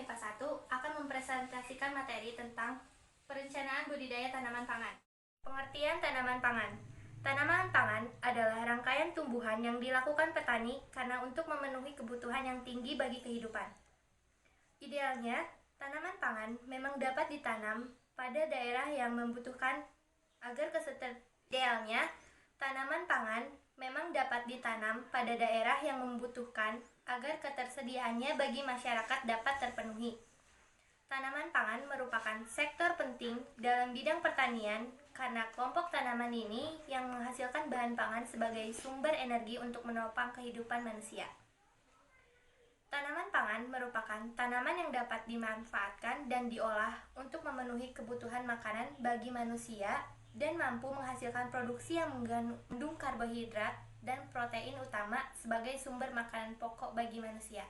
MIPA 1 akan mempresentasikan materi tentang perencanaan budidaya tanaman pangan. Pengertian tanaman pangan. Tanaman pangan adalah rangkaian tumbuhan yang dilakukan petani karena untuk memenuhi kebutuhan yang tinggi bagi kehidupan. Idealnya, tanaman pangan memang dapat ditanam pada daerah yang membutuhkan agar Idealnya, tanaman pangan memang dapat ditanam pada daerah yang membutuhkan agar ketersediaannya bagi masyarakat dapat terpenuhi. Tanaman pangan merupakan sektor penting dalam bidang pertanian karena kelompok tanaman ini yang menghasilkan bahan pangan sebagai sumber energi untuk menopang kehidupan manusia. Tanaman pangan merupakan tanaman yang dapat dimanfaatkan dan diolah untuk memenuhi kebutuhan makanan bagi manusia dan mampu menghasilkan produksi yang mengandung karbohidrat dan protein utama sebagai sumber makanan pokok bagi manusia.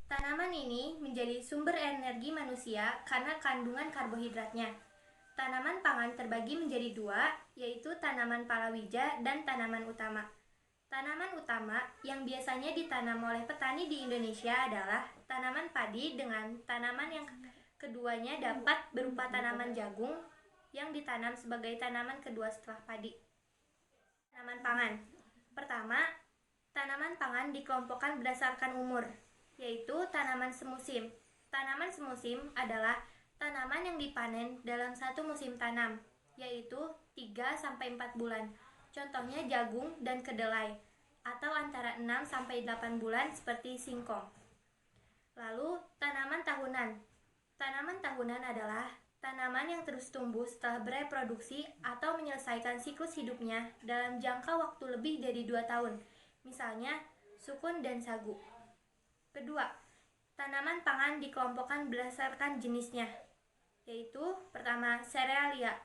Tanaman ini menjadi sumber energi manusia karena kandungan karbohidratnya. Tanaman pangan terbagi menjadi dua, yaitu tanaman palawija dan tanaman utama. Tanaman utama yang biasanya ditanam oleh petani di Indonesia adalah tanaman padi dengan tanaman yang keduanya dapat berupa tanaman jagung yang ditanam sebagai tanaman kedua setelah padi. Tanaman pangan. Pertama, tanaman pangan dikelompokkan berdasarkan umur, yaitu tanaman semusim. Tanaman semusim adalah tanaman yang dipanen dalam satu musim tanam, yaitu 3-4 bulan. Contohnya jagung dan kedelai, atau antara 6-8 bulan seperti singkong. Lalu, tanaman tahunan. Tanaman tahunan adalah tanaman yang terus tumbuh setelah bereproduksi atau menyelesaikan siklus hidupnya dalam jangka waktu lebih dari 2 tahun, misalnya sukun dan sagu. Kedua, tanaman pangan dikelompokkan berdasarkan jenisnya, yaitu pertama, serealia.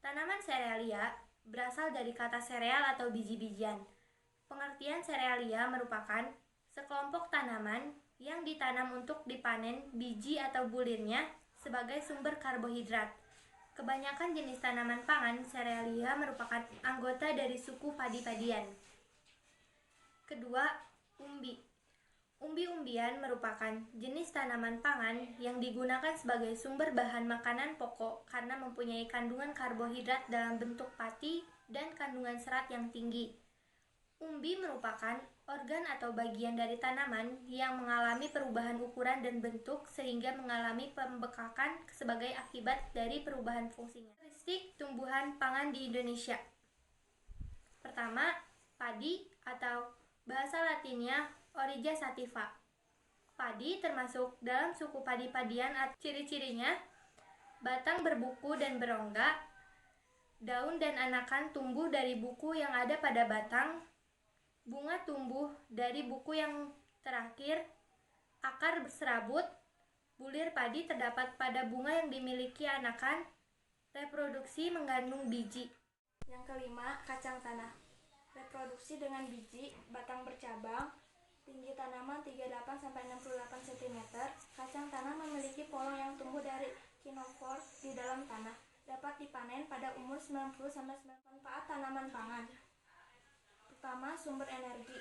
Tanaman serealia berasal dari kata sereal atau biji-bijian. Pengertian serealia merupakan sekelompok tanaman yang ditanam untuk dipanen biji atau bulirnya sebagai sumber karbohidrat. Kebanyakan jenis tanaman pangan serealia merupakan anggota dari suku padi-padian. Kedua, umbi. Umbi-umbian merupakan jenis tanaman pangan yang digunakan sebagai sumber bahan makanan pokok karena mempunyai kandungan karbohidrat dalam bentuk pati dan kandungan serat yang tinggi. Umbi merupakan organ atau bagian dari tanaman yang mengalami perubahan ukuran dan bentuk sehingga mengalami pembekakan sebagai akibat dari perubahan fungsinya. Karakteristik tumbuhan pangan di Indonesia. Pertama, padi atau bahasa latinnya Origa sativa. Padi termasuk dalam suku padi-padian. Ciri-cirinya, batang berbuku dan berongga, daun dan anakan tumbuh dari buku yang ada pada batang, bunga tumbuh dari buku yang terakhir, akar berserabut, bulir padi terdapat pada bunga yang dimiliki anakan, reproduksi mengandung biji. Yang kelima, kacang tanah. Reproduksi dengan biji, batang bercabang, tinggi tanaman 38-68 cm. Kacang tanah memiliki polong yang tumbuh dari kinofor di dalam tanah. Dapat dipanen pada umur 90-90. Manfaat tanaman pangan. Pertama, sumber energi.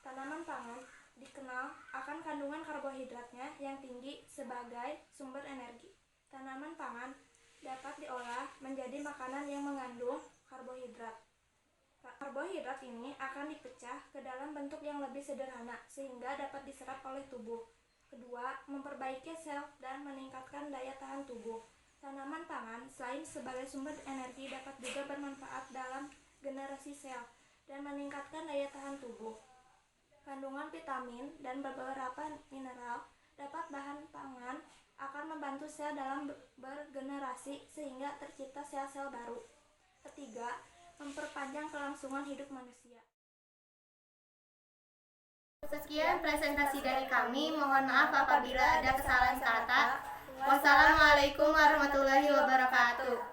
Tanaman pangan dikenal akan kandungan karbohidratnya yang tinggi sebagai sumber energi. Tanaman pangan dapat diolah menjadi makanan yang mengandung karbohidrat. Karbohidrat ini akan dipecah ke dalam bentuk yang lebih sederhana sehingga dapat diserap oleh tubuh. Kedua, memperbaiki sel dan meningkatkan daya tahan tubuh. Tanaman pangan selain sebagai sumber energi dapat juga bermanfaat dalam generasi sel dan meningkatkan daya tahan tubuh. Kandungan vitamin dan beberapa mineral dapat bahan pangan akan membantu sel dalam bergenerasi sehingga tercipta sel-sel baru. Ketiga, memperpanjang kelangsungan hidup manusia. Sekian presentasi dari kami. Mohon maaf apabila ada kesalahan kata. Wassalamualaikum warahmatullahi wabarakatuh.